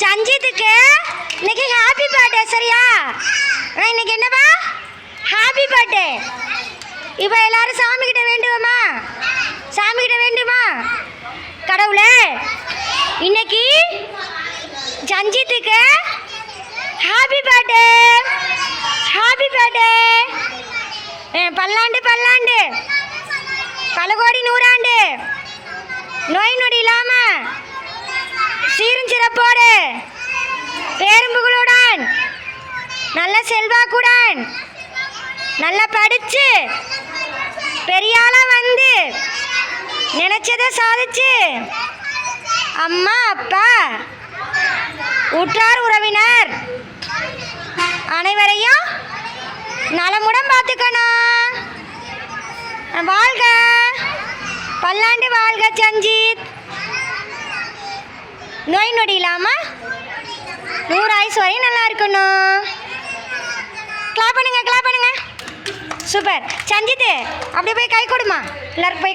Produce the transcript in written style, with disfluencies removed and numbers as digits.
சஞ்சித்துக்கு இன்னைக்கு happy birthday. சரியா? இன்னைக்கு என்னப்பா ஹாப்பி பர்த்டே. இப்போ எல்லாரும் சாமி கிட்ட வேண்டுவோமா? சாமி கிட்ட வேண்டுமா? கடவுளே, இன்னைக்கு சஞ்சித்துக்கு ஹாப்பி பர்த்டே, ஹாப்பி பர்த்டே. பல்லாண்டு பல்லாண்டு, பல கோடி நூறாண்டு, நோய் நொடி இல்லாம சீரும் சிறப்போடு பேரும்புகளுடன் நல்ல செல்வாக்குடன் நல்லா படிச்சு பெரியாளா வந்து நினைச்சதை சாதிச்சு அம்மா அப்பா உற்றார் உறவினர் அனைவரையும் நலமுடன் பார்த்துக்கணும். வாழ்க, பல்லாண்டு வாழ்க சஞ்சித். நோய் நொடி இல்லாமல் 100 ஆயுசு வரையும் நல்லா இருக்கணும். கிளாப் பண்ணுங்க, கிளாப் பண்ணுங்க. சூப்பர். சஞ்சித் அப்படியே போய் கை கொடுமா, எல்லாருக்கும் போய்